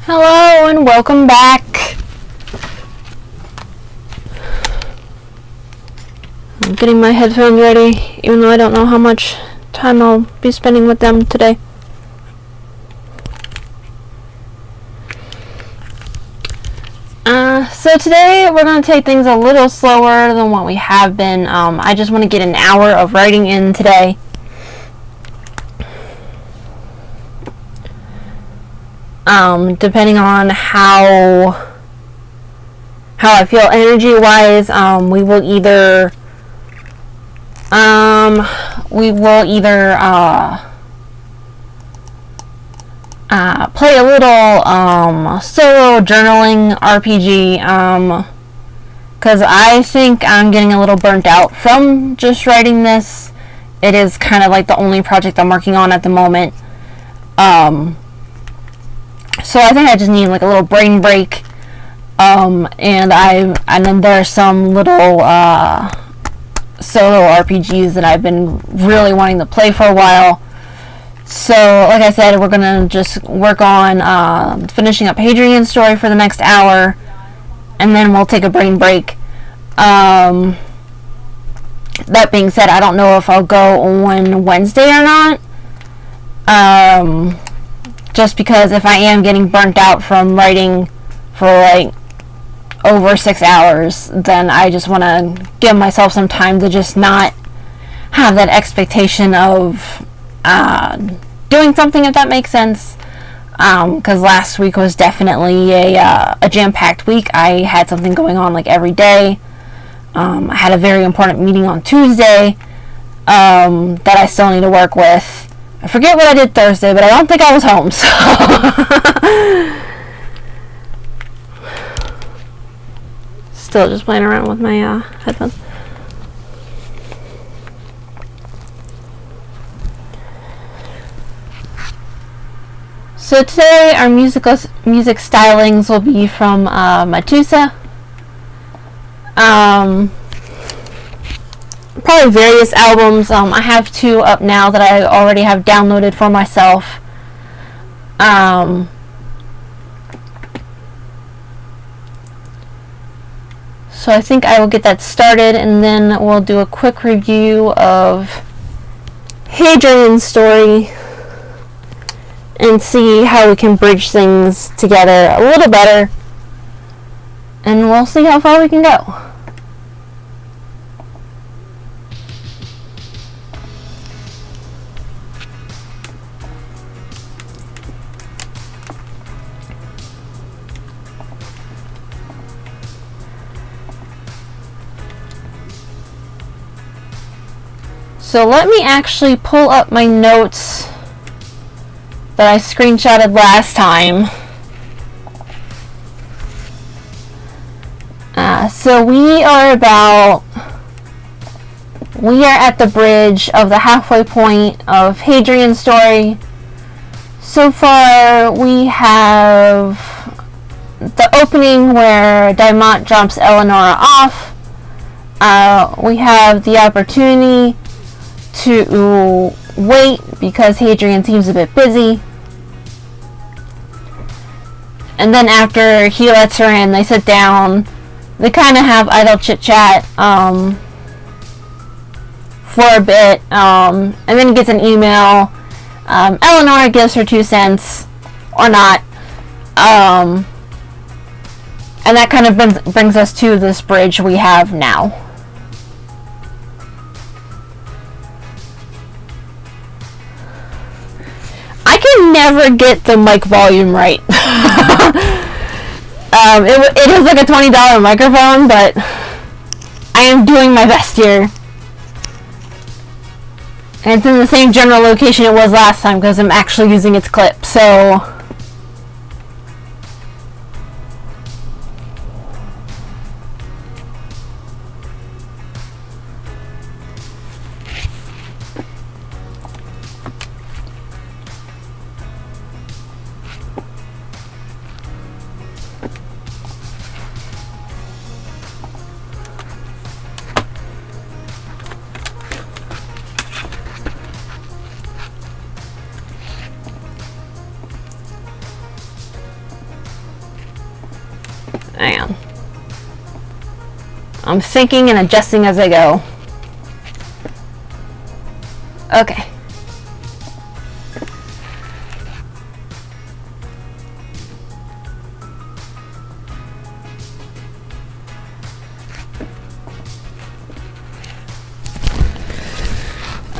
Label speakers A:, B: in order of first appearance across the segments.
A: Hello and welcome back. I'm getting my headphones ready, even though I don't know how much time I'll be spending with them today. So today we're going to take things a little slower than what we have been. I just want to get an hour of writing in today. Depending on how I feel energy-wise, we will either play a little solo journaling RPG, because I think I'm getting a little burnt out from just writing this. It is kind of like the only project I'm working on at the moment. So I think I just need like a little brain break. And then there are some little solo RPGs that I've been really wanting to play for a while. So, like I said, we're gonna just work on finishing up Hadrien's story for the next hour, and then we'll take a brain break. That being said, I don't know if I'll go on Wednesday or not. Just because if I am getting burnt out from writing for like over 6 hours, then I just want to give myself some time to just not have that expectation of doing something, if that makes sense. Because last week was definitely a jam-packed week. I had something going on like every day. I had a very important meeting on Tuesday that I still need to work with. I forget what I did Thursday, but I don't think I was home, so still just playing around with my headphones. So today our music stylings will be from Matusa. Probably various albums. I have 2 up now that I already have downloaded for myself. So I think I will get that started, and then we'll do a quick review of Hadrien's story and see how we can bridge things together a little better, and we'll see how far we can go. So let me actually pull up my notes that I screenshotted last time. So we are at the bridge of the halfway point of Hadrien's story. So far we have the opening where Daimont drops Eleanor off. We have the opportunity to wait because Hadrien seems a bit busy. And then after he lets her in, they sit down. They kind of have idle chit-chat for a bit. And then he gets an email. Eleanor gives her 2 cents. Or not. And that kind of brings us to this bridge we have now. I can never get the mic volume right. It is like a $20 microphone, but I am doing my best here. And it's in the same general location it was last time because I'm actually using its clip, so Hang on. I'm thinking and adjusting as I go. Okay.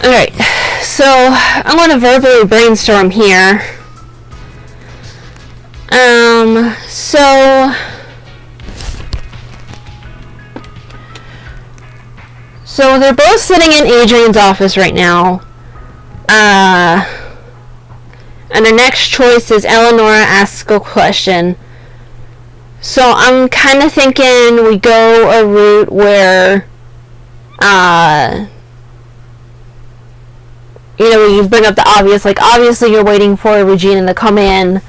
A: Alright, so I'm going to verbally brainstorm here. So they're both sitting in Hadrien's office right now. And their next choice is Eleonora asks a question. So I'm kind of thinking we go a route where, you know, you bring up the obvious, like, obviously you're waiting for Regina to come in.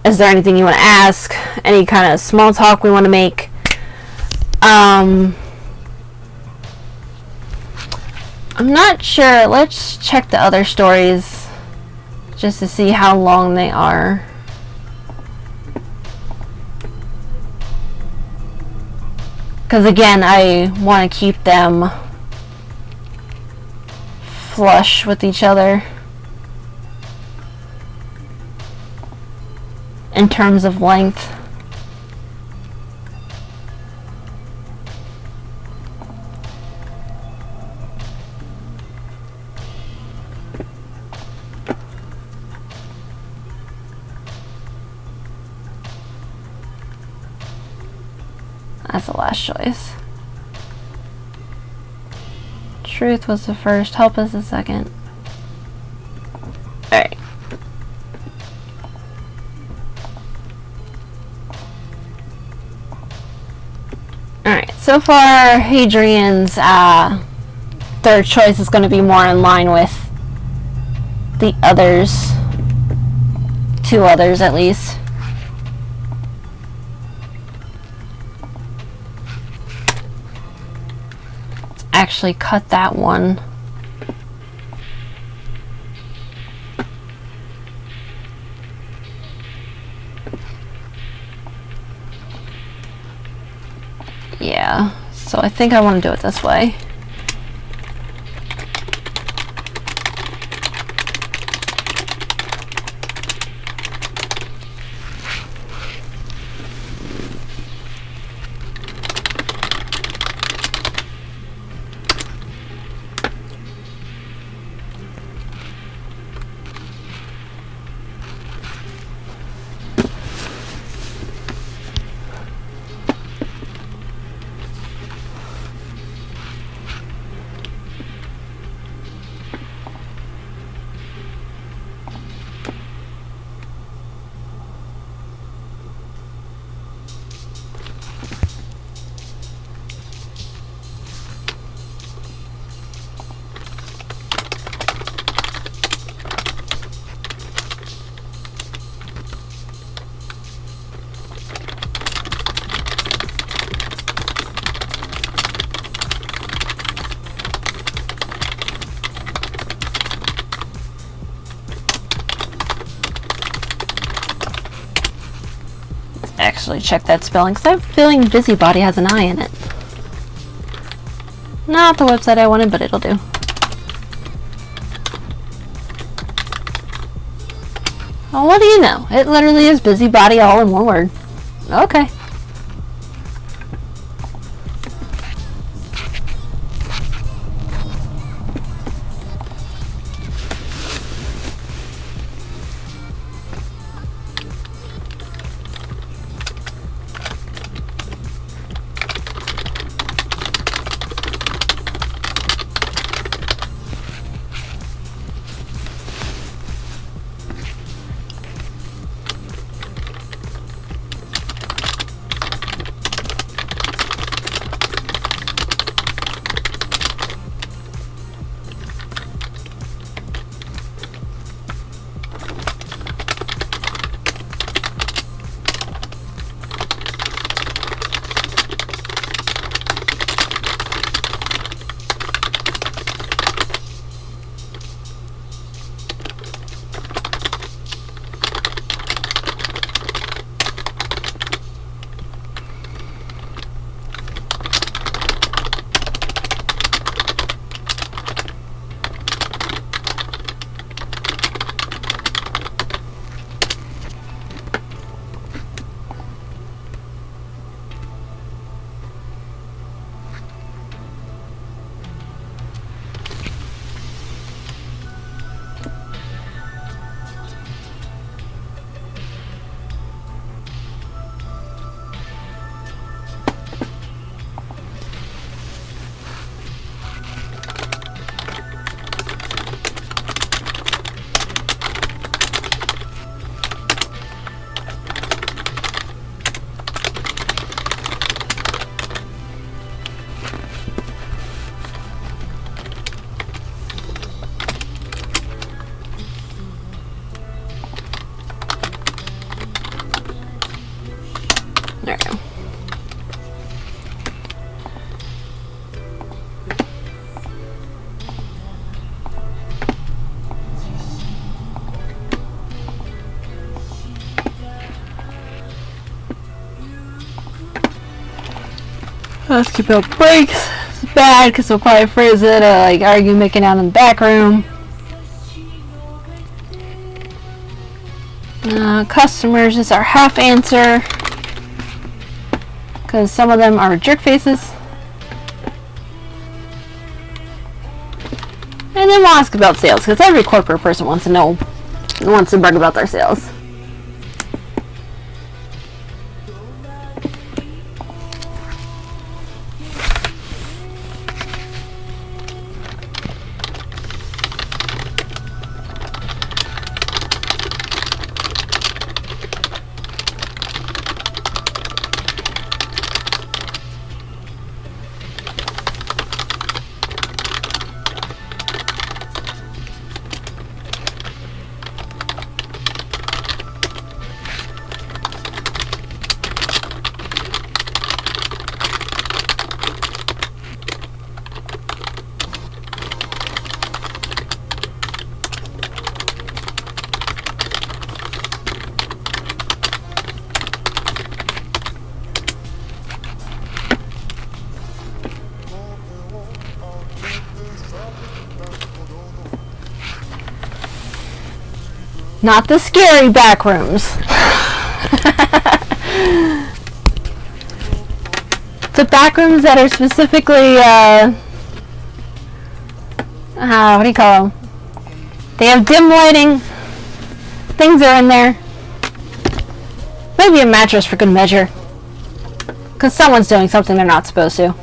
A: Is there anything you want to ask? Any kind of small talk we want to make? I'm not sure. Let's check the other stories just to see how long they are. Because again, I want to keep them flush with each other in terms of length. That's the last choice. Truth was the first, help is the second. Alright. Alright, so far Hadrien's third choice is going to be more in line with the others. Two others at least. Actually cut that one. Yeah, so I think I want to do it this way. Actually check that spelling because I have a feeling busybody has an I in it. Not the website I wanted, but it'll do. Oh, what do you know? It literally is busybody all in one word. Okay. There we go. Let's keep out breaks. It's bad because we'll probably freeze it, like argue making out in the back room. Customers is our half answer because some of them are jerk faces. And then we'll ask about sales because every corporate person wants to know, wants to brag about their sales. Not the scary back rooms. The back rooms that are specifically, what do you call them? They have dim lighting. Things are in there. Maybe a mattress for good measure. Because someone's doing something they're not supposed to.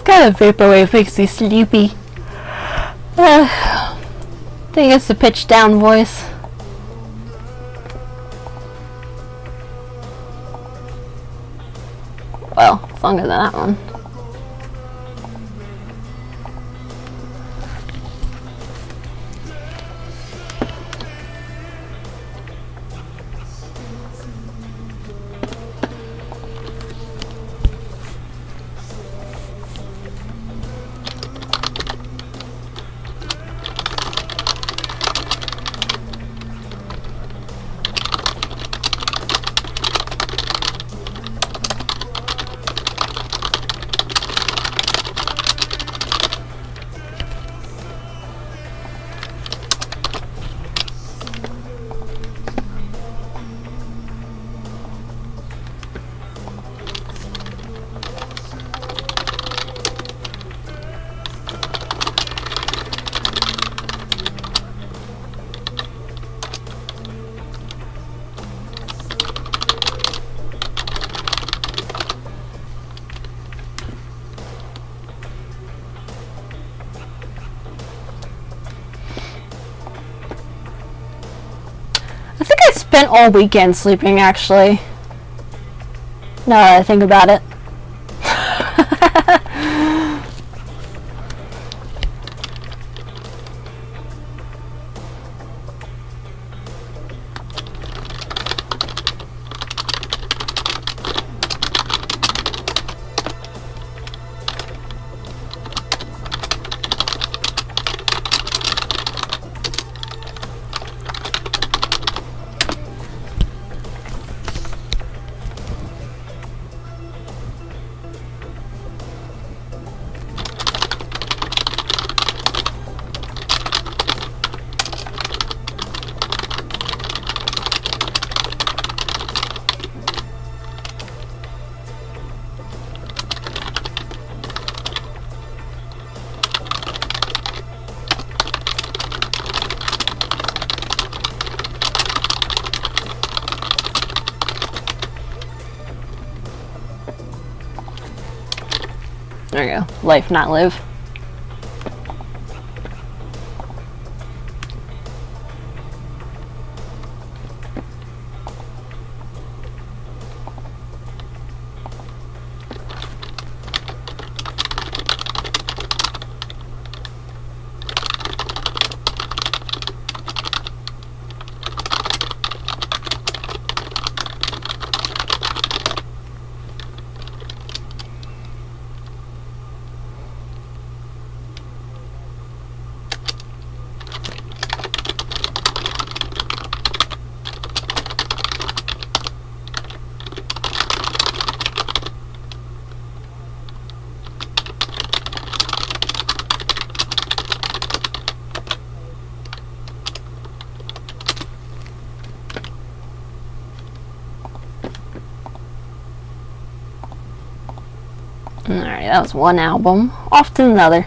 A: Kind of vaporwave makes me sleepy. I think it's the pitch down voice. Well, it's longer than that one. spent all weekend sleeping, actually. Now that I think about it. There you go. Life, not live. Alright, that was one album. Off to another.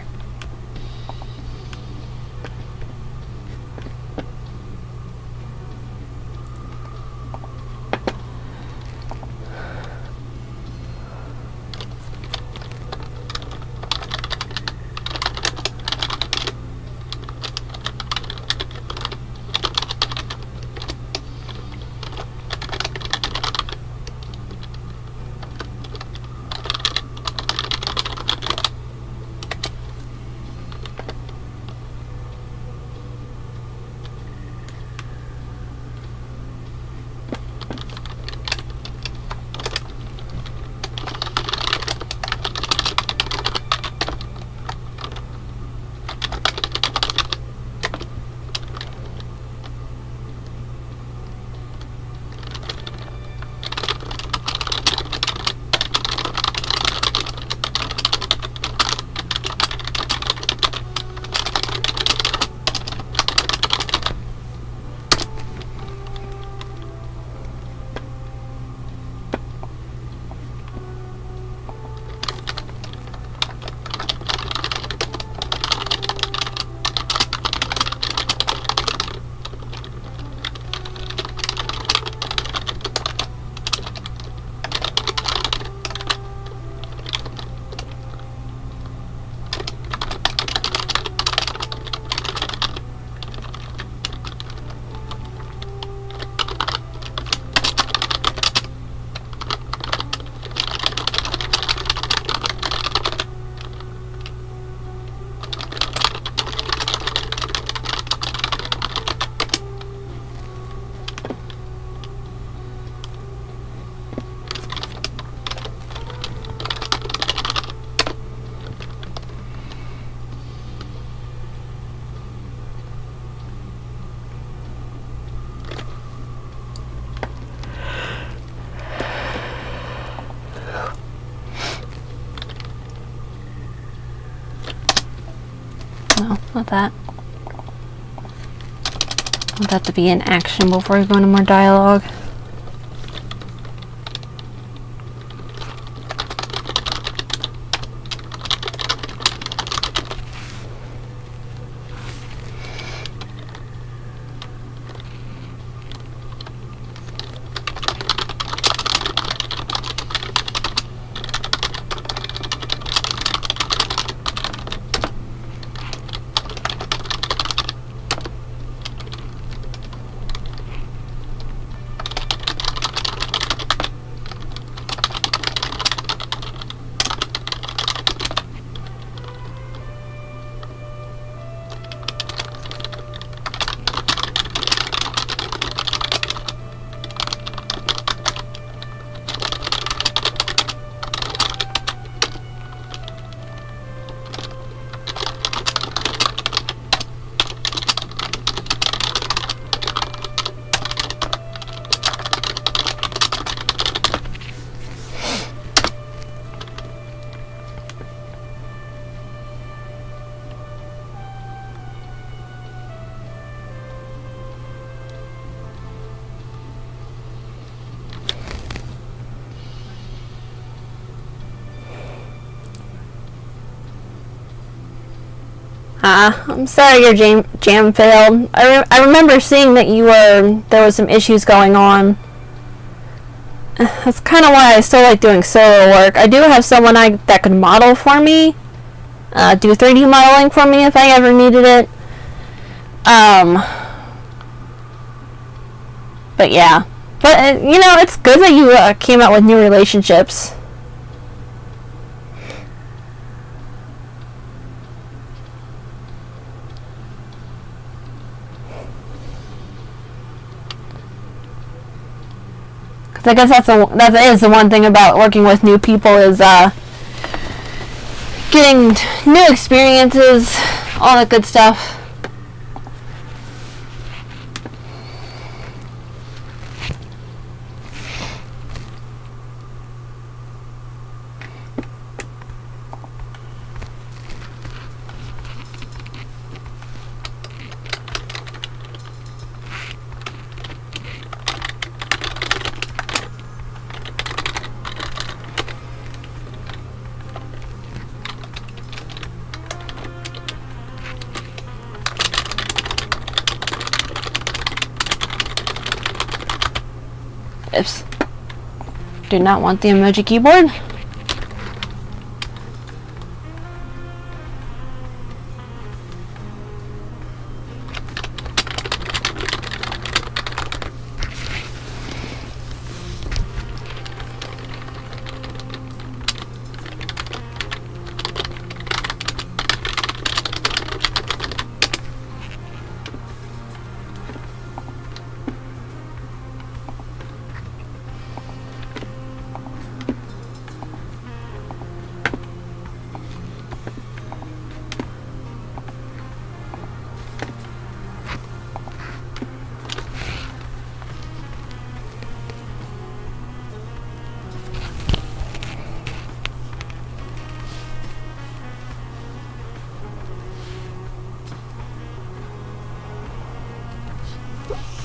A: No, not that. I want that to be in action before we go into more dialogue. I'm sorry your jam failed. I remember seeing that there was some issues going on. That's kind of why I still like doing solo work. I do have someone that could model for me, do 3D modeling for me if I ever needed it. But yeah. But, you know, it's good that you came out with new relationships. Because I guess that is the one thing about working with new people is getting new experiences, all that good stuff. Oops. Do not want the emoji keyboard.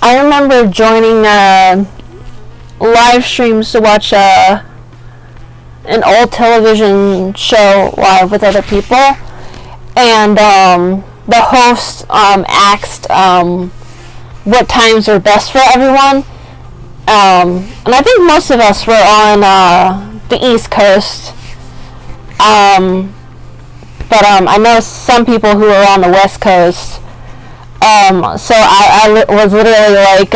A: I remember joining live streams to watch an old television show live with other people, and the host asked what times are best for everyone, and I think most of us were on the East Coast, but I know some people who were on the West Coast. So I was literally like,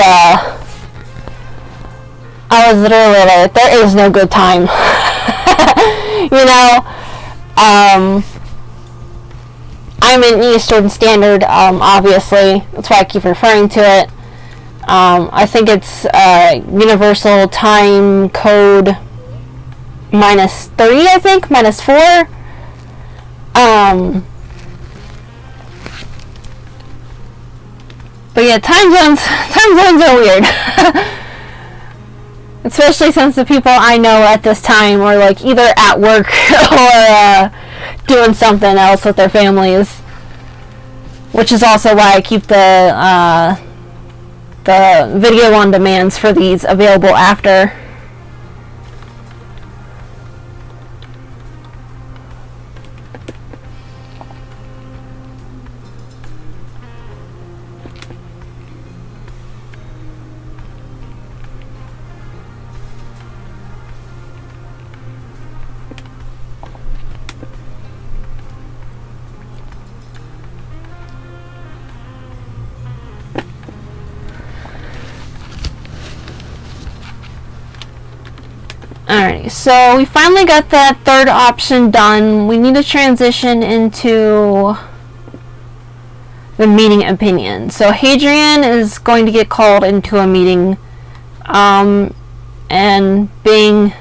A: there is no good time. You know, I'm in Eastern Standard, obviously. That's why I keep referring to it. I think it's Universal Time Code -3, I think, -4. But yeah, time zones are weird. Especially since the people I know at this time are like either at work or doing something else with their families. Which is also why I keep the video on demands for these available after. Alright, so we finally got that third option done. We need to transition into the meeting opinion. So Hadrien is going to get called into a meeting, and being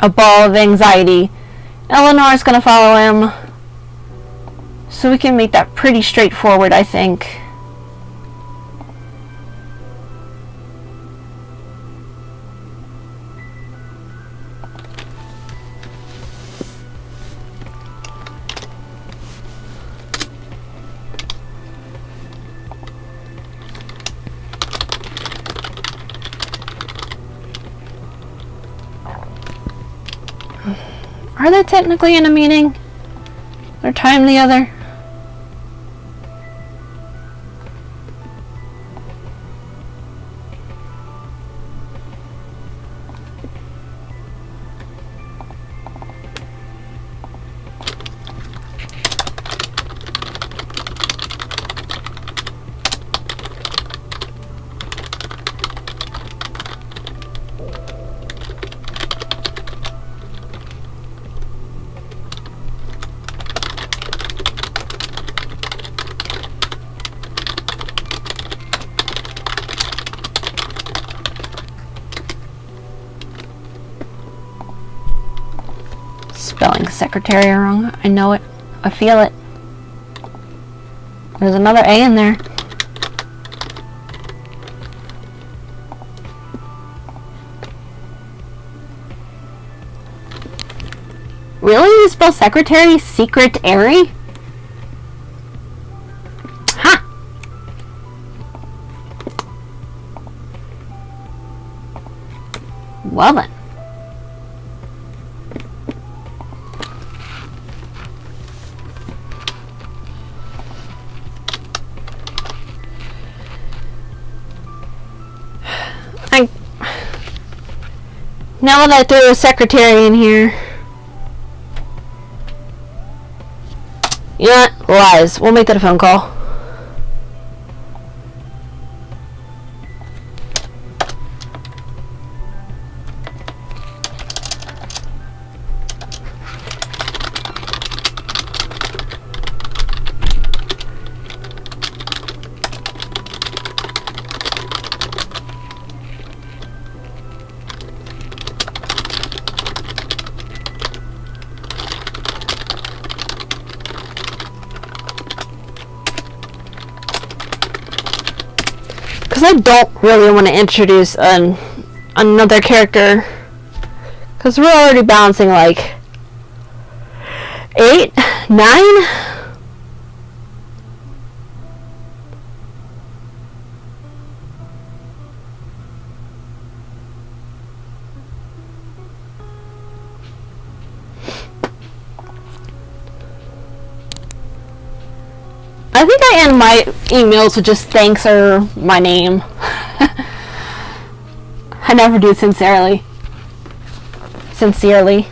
A: a ball of anxiety, Eleanor is going to follow him. So we can make that pretty straightforward, I think. Are they technically in a meeting? Or time together? spelling secretary wrong. I know it. I feel it. There's another A in there. Really? You spell secretary secret-ary? Ha! Well then. Now that I threw a secretary in here. You know what? Lies. We'll make that a phone call. Because I don't really want to introduce another character. Because we're already balancing like 8, 9. I think I end my emails with just thanks or my name. I never do sincerely. Sincerely.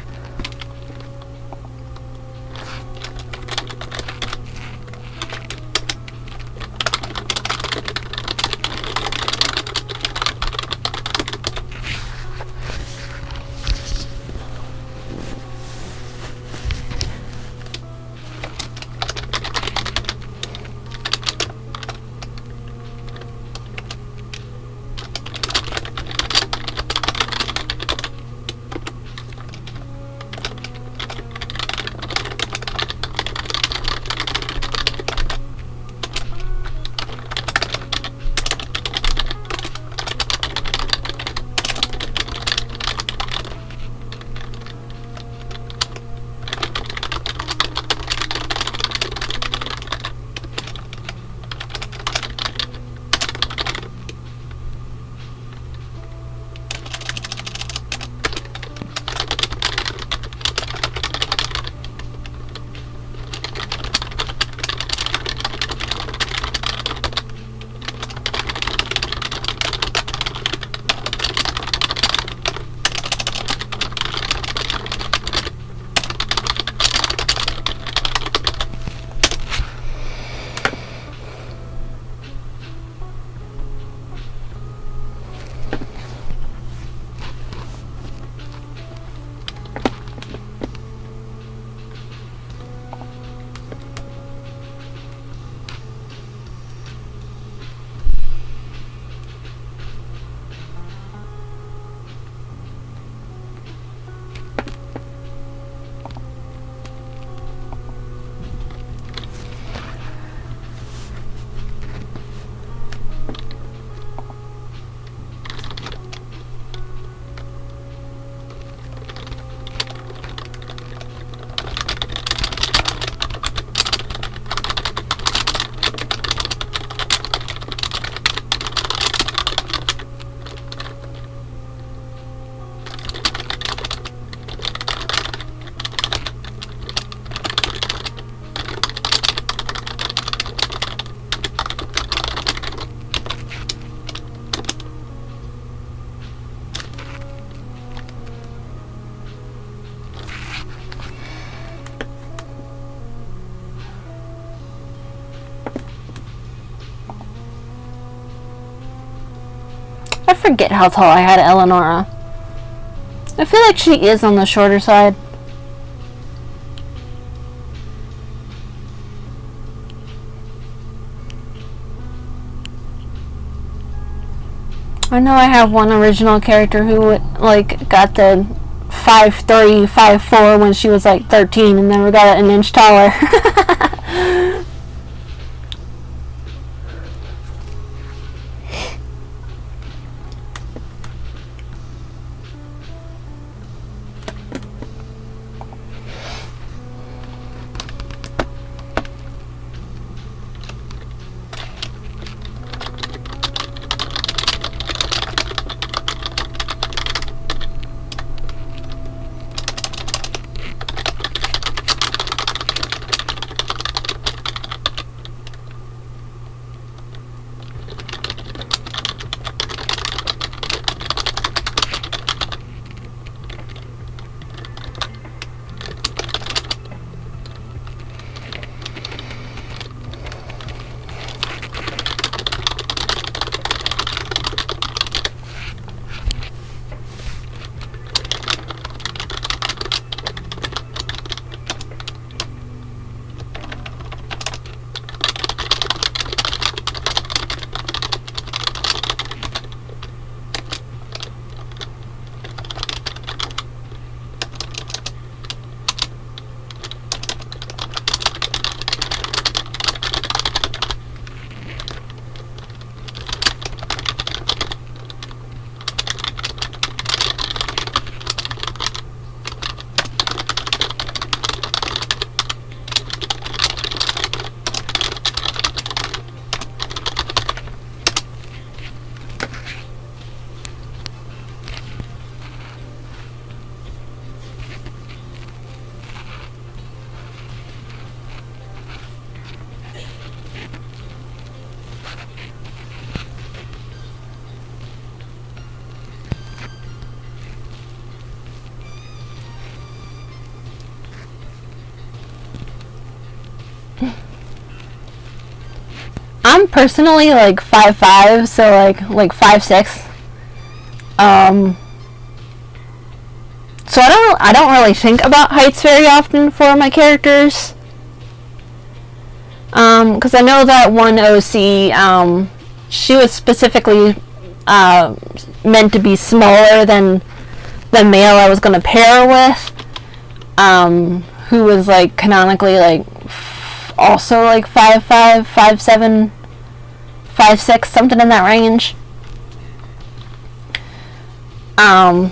A: I forget how tall I had Eleonora. I feel like she is on the shorter side. I know I have one original character who like got the 5'3", 5'4" when she was like 13, and then we got an inch taller. I'm personally like 5'5", so like 5'6". So I don't really think about heights very often for my characters. Because I know that one OC, she was specifically meant to be smaller than the male I was going to pair her with, who was like canonically like also like 5'5", 5'7", 5'6", something in that range. I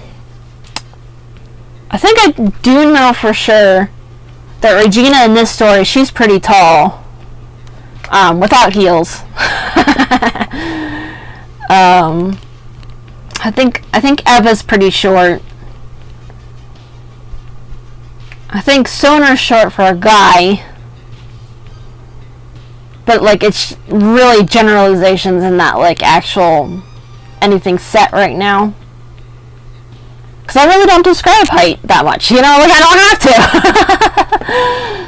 A: think I do know for sure that Regina in this story, she's pretty tall, without heels. I think Eva's pretty short. I think Sonar's short for a guy, but like it's really generalizations and not like actual anything set right now. Because I really don't describe height that much, you know, like I don't have to.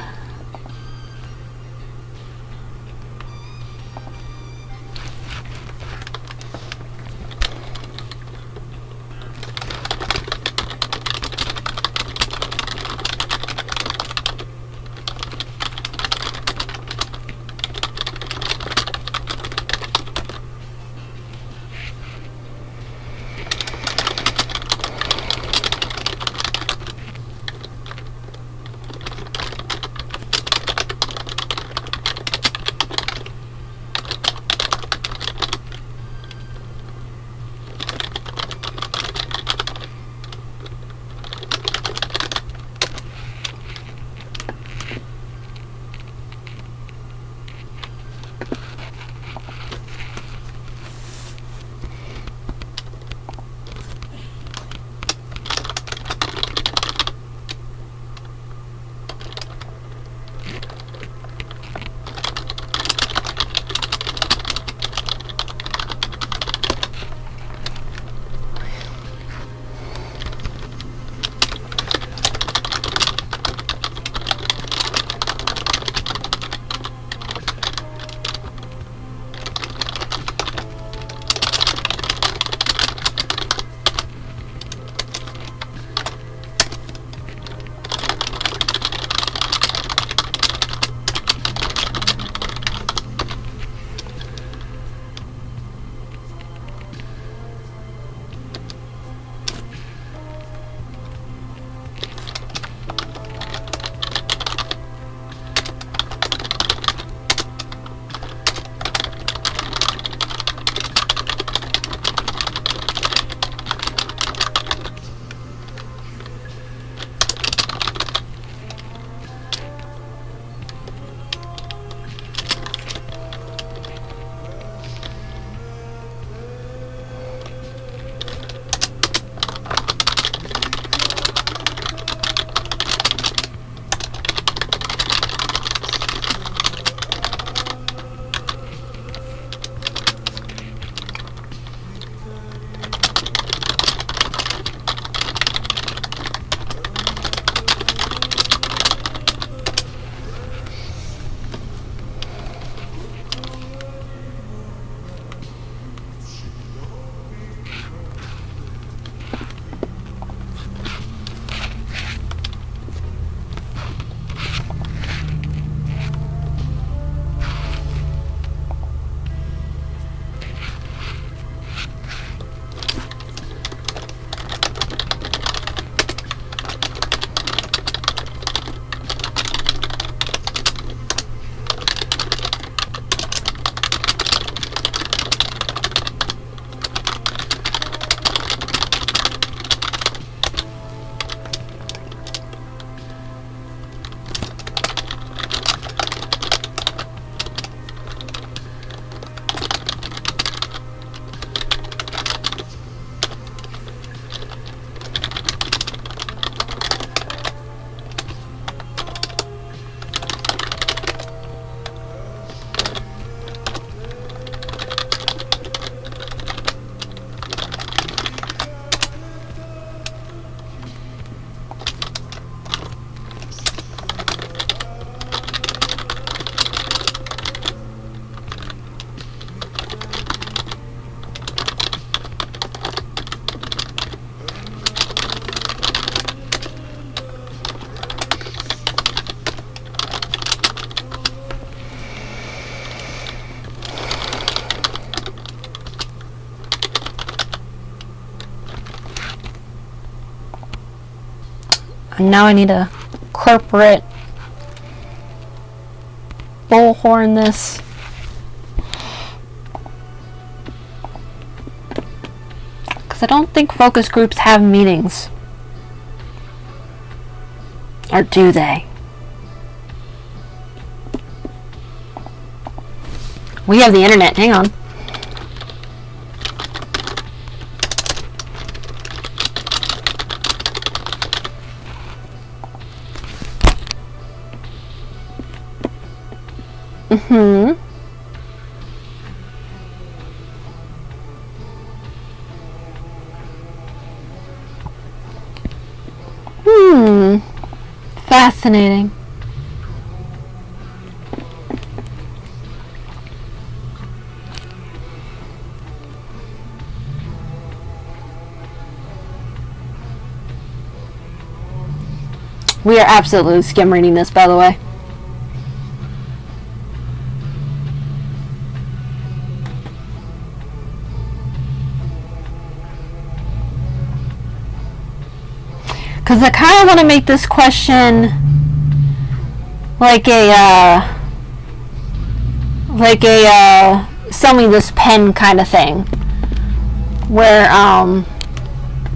A: And now I need a corporate bullhorn this. Because I don't think focus groups have meetings. Or do they? We have the internet. Hang on. Fascinating. We are absolutely skim reading this, by the way. Because I kind of want to make this question like a sell me this pen kind of thing, where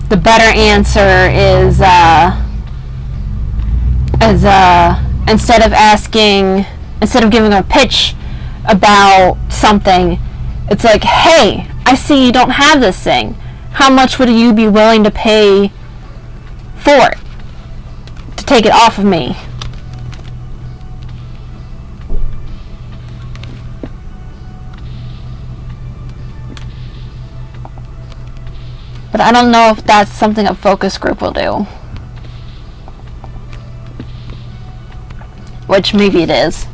A: the better answer is instead of giving a pitch about something, it's like, hey, I see you don't have this thing. How much would you be willing to pay for it, to take it off of me? But I don't know if that's something a focus group will do. Which maybe it is.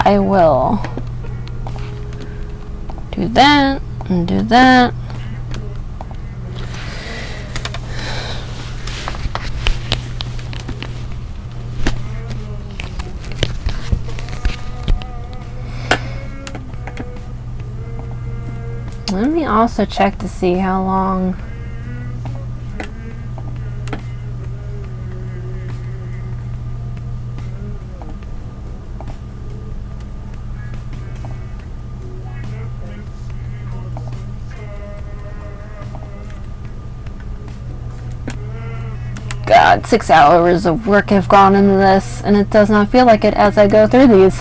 A: I will do that and do that. Let me also check to see how long. God, 6 hours of work have gone into this, and it does not feel like it as I go through these.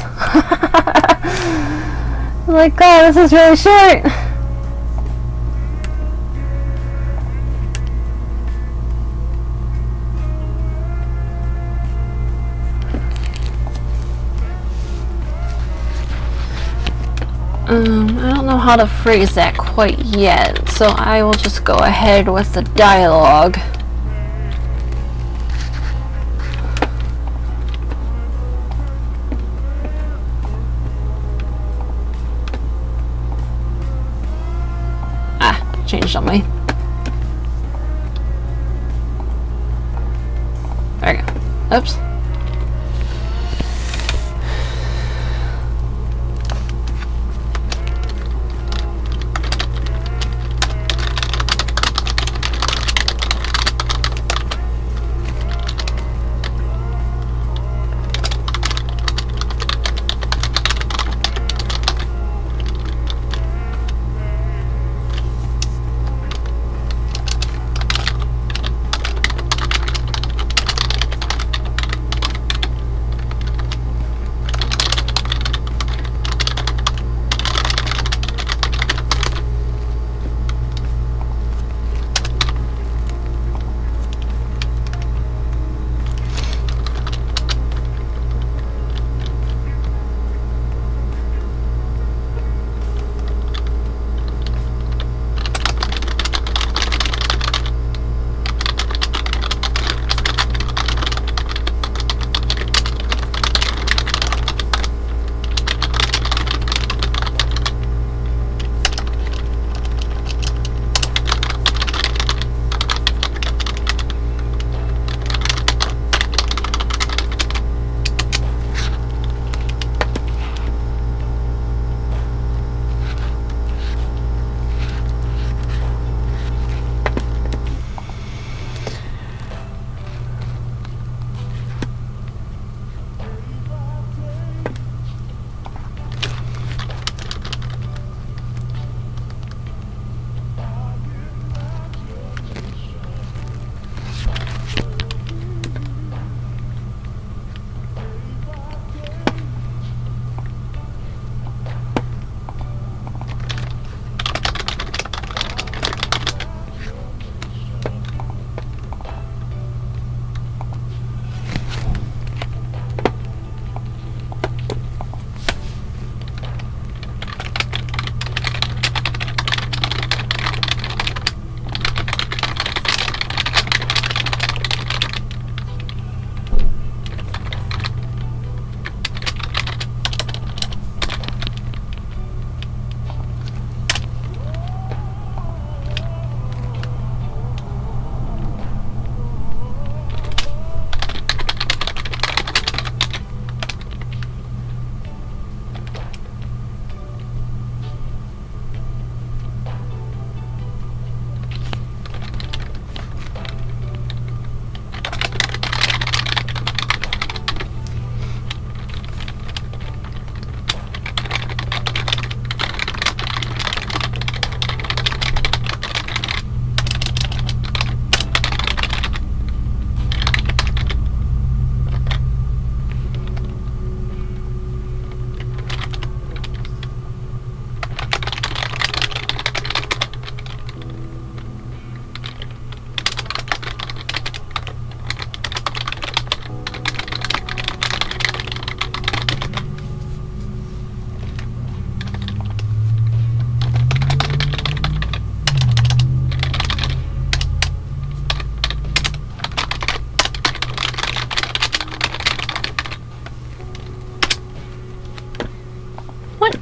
A: I'm like, God, this is really short. I don't know how to phrase that quite yet, so I will just go ahead with the dialogue. Changed on me. There we go. Oops.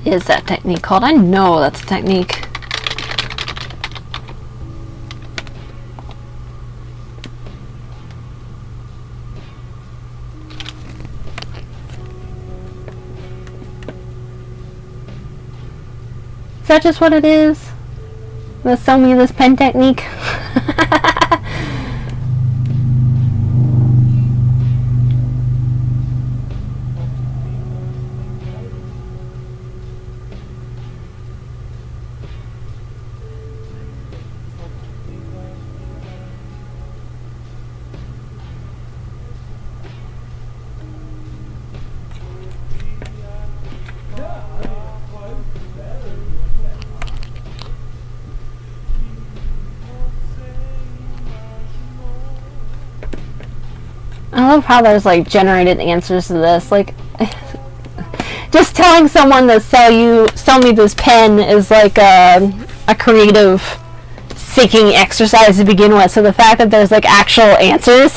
A: is that technique called? I know that's a technique. Is that just what it is? The sell me this pen technique? I love how there's like generated answers to this. Like, just telling someone to sell me this pen is like a creative seeking exercise to begin with. So the fact that there's like actual answers.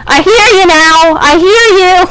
A: I hear you now. I hear you.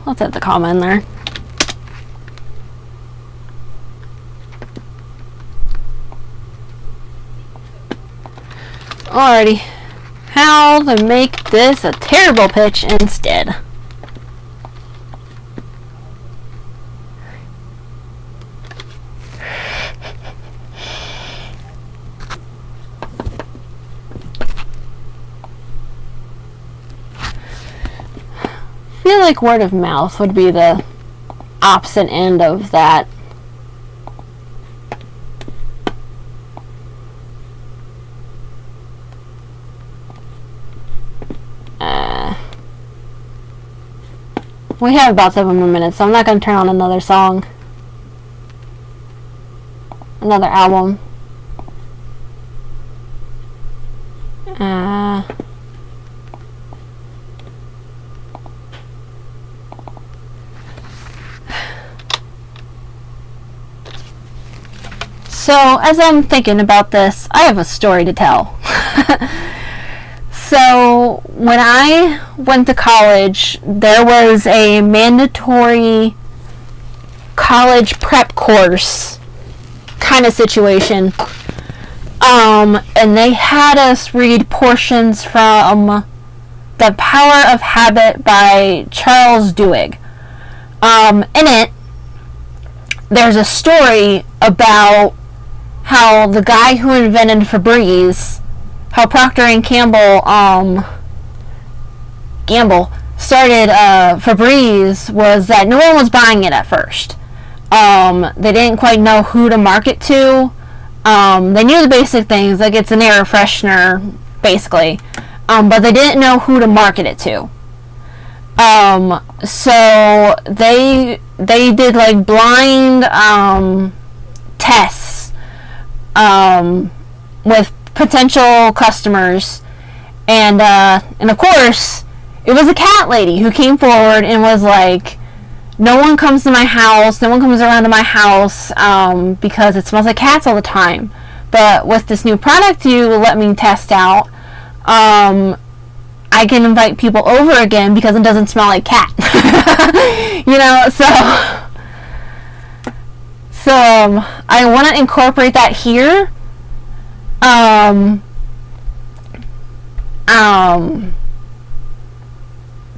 A: Let's add the comma in there. Alrighty. How to make this a terrible pitch instead. I feel like word of mouth would be the opposite end of that. We have about 7 more minutes, so I'm not going to turn on another song. Another album. So, as I'm thinking about this, I have a story to tell. So, when I went to college, there was a mandatory college prep course kind of situation. And they had us read portions from The Power of Habit by Charles Duhigg. In it, there's a story about how the guy who invented Febreze, how Procter and Gamble started Febreze, was that no one was buying it at first. They didn't quite know who to market to. They knew the basic things, like it's an air freshener, basically, but they didn't know who to market it to. So they did like blind tests with potential customers, and of course it was a cat lady who came forward and was like, no one comes to my house, no one comes around to my house because it smells like cats all the time, but with this new product you let me test out, I can invite people over again because it doesn't smell like cat. You know, so I want to incorporate that here.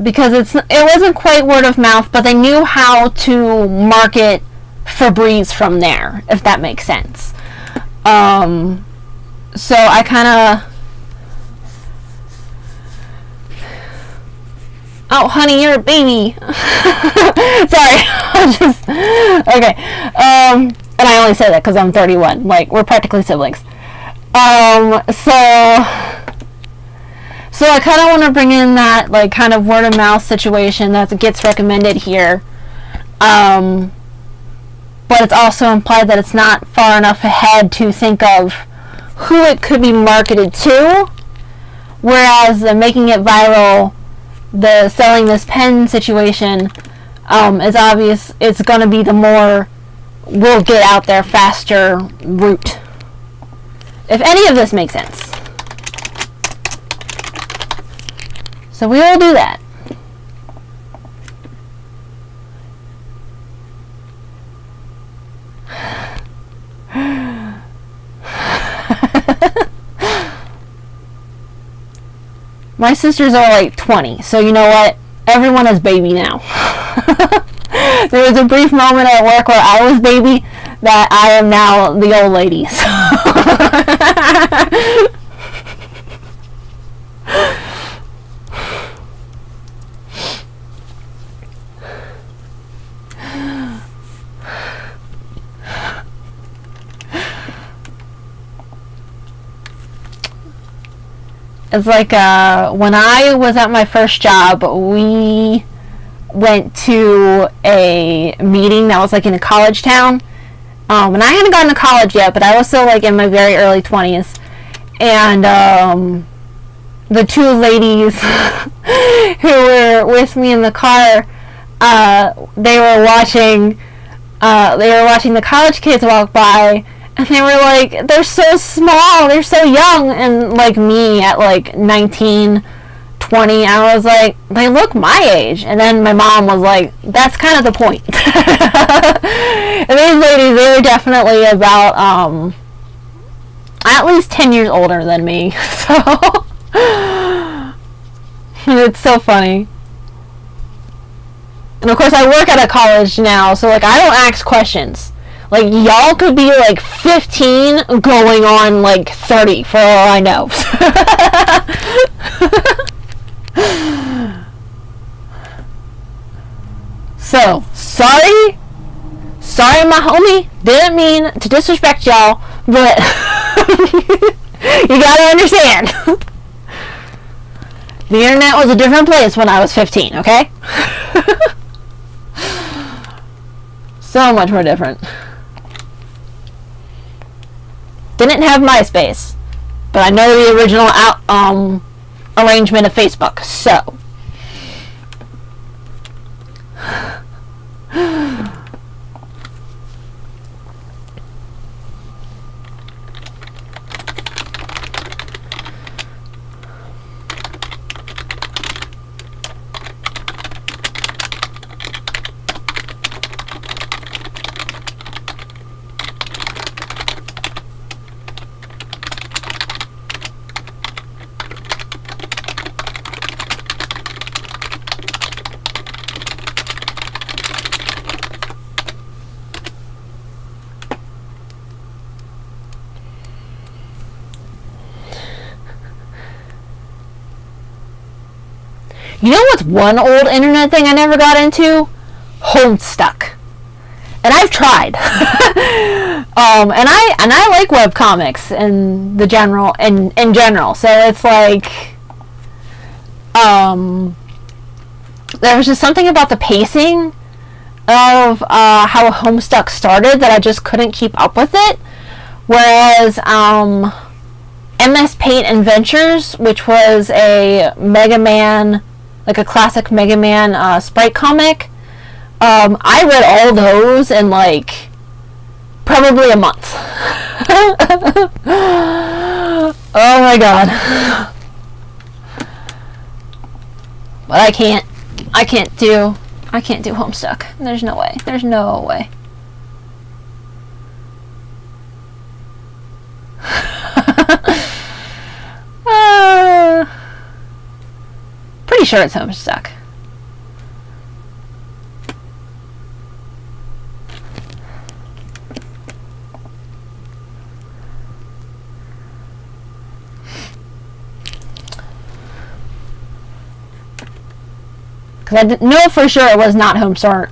A: Because it wasn't quite word of mouth, but they knew how to market Febreze from there, if that makes sense. So I kind of... Oh, honey, you're a baby. Sorry. Okay. And I only say that because I'm 31. Like, we're practically siblings. So I kind of want to bring in that, like, kind of word of mouth situation that gets recommended here. But it's also implied that it's not far enough ahead to think of who it could be marketed to. Whereas making it viral, the selling this pen situation, is obvious. It's going to be the more we'll get out there faster route. If any of this makes sense. So we will do that. My sisters are like 20, so you know what? Everyone is baby now. There was a brief moment at work where I was baby that I am now the old lady. It's like when I was at my first job, we went to a meeting that was like in a college town. And I hadn't gotten to college yet, but I was still like in my very early 20s. And the two ladies who were with me in the car, they were watching the college kids walk by. And they were like, they're so small, they're so young. And like me at like 19, 20, I was like, they look my age. And then my mom was like, that's kind of the point. And these ladies, they were definitely about at least 10 years older than me. So it's so funny. And of course I work at a college now, so like I don't ask questions. Like, y'all could be, like, 15 going on, like, 30, for all I know. So, sorry. Sorry, my homie. Didn't mean to disrespect y'all, but you gotta understand. The internet was a different place when I was 15, okay? So much more different. Didn't have MySpace, but I know the original arrangement of Facebook, so. You know what's one old internet thing I never got into? Homestuck. And I've tried. And I like webcomics in general. So it's like there was just something about the pacing of how Homestuck started that I just couldn't keep up with it. Whereas MS Paint Adventures, which was a Mega Man, like a classic Mega Man sprite comic, I read all those in like probably a month. Oh my god. But I can't do Homestuck. There's no way. There's no way. Pretty sure it's Homestuck. Because I know for sure it was not Homestar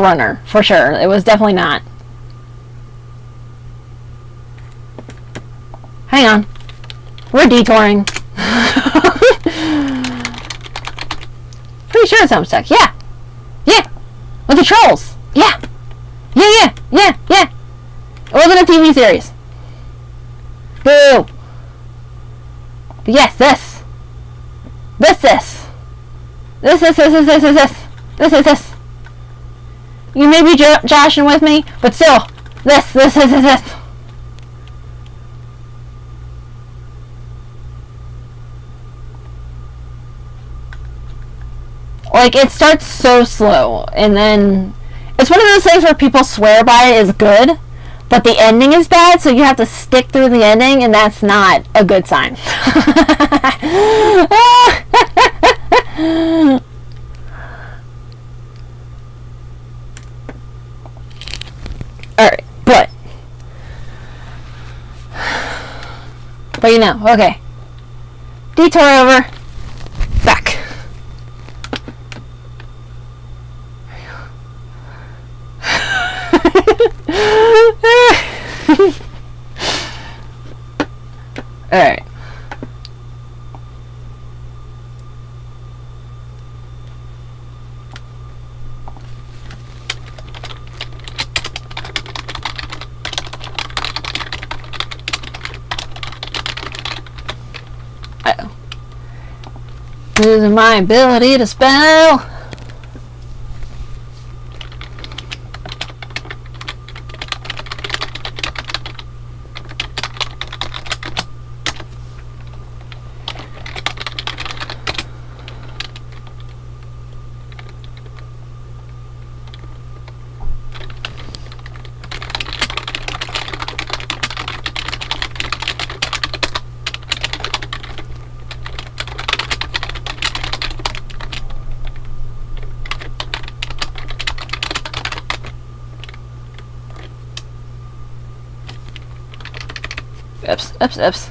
A: Runner. For sure. It was definitely not. Hang on. We're detouring. Pretty sure it's Homestuck. Yeah. Yeah. With the trolls. Yeah. Yeah. It wasn't a TV series. Boo. But yes, this. This. You may be joshing with me, but still. This. Like, it starts so slow, and then it's one of those things where people swear by it is good, but the ending is bad, so you have to stick through the ending, and that's not a good sign. Alright, but you know, okay. Detour over. Back. Alright. Uh-oh. Losing my ability to spell. Oops.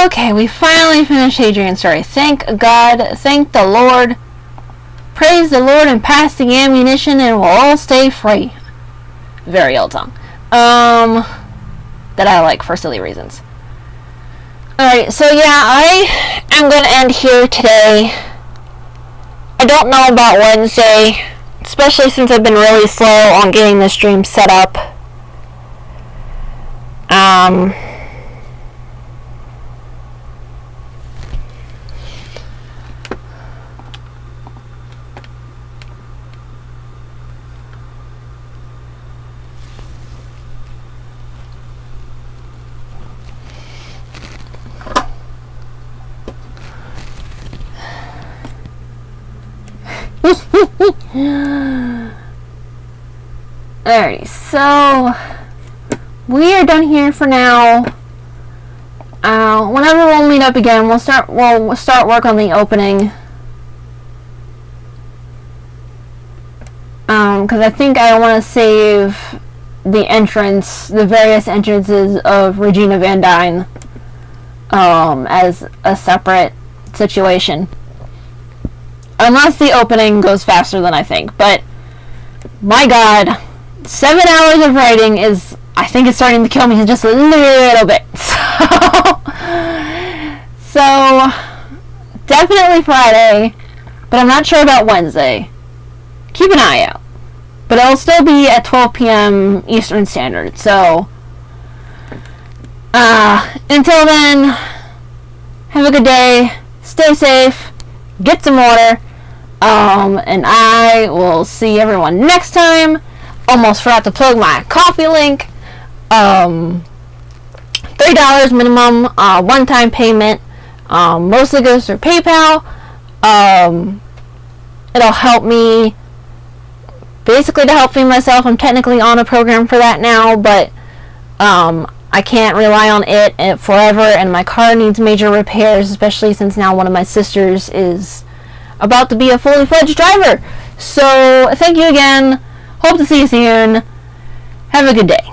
A: Okay, we finally finished Hadrien's story. Thank God, thank the Lord. Praise the Lord and pass the ammunition and we'll all stay free. Very old song. That I like for silly reasons. Alright, so yeah, I am going to end here today. I don't know about Wednesday, especially since I've been really slow on getting the stream set up. Alrighty, so we are done here for now. Whenever we'll meet up again, we'll start work on the opening. Because I think I want to save the various entrances of Regina Van Dyne, as a separate situation. Unless the opening goes faster than I think. But, my God, 7 hours of writing is, I think it's starting to kill me just a little bit. So definitely Friday, but I'm not sure about Wednesday. keep an eye out. But it'll still be at 12 p.m. Eastern Standard. So, until then, have a good day. Stay safe. Get some water. And I will see everyone next time. Almost forgot to plug my coffee link. $3 minimum, one-time payment. Mostly goes through PayPal. It'll help me, basically to help feed myself. I'm technically on a program for that now, but I can't rely on it forever, and my car needs major repairs, especially since now one of my sisters is about to be a fully fledged driver. So thank you again. Hope to see you soon. Have a good day.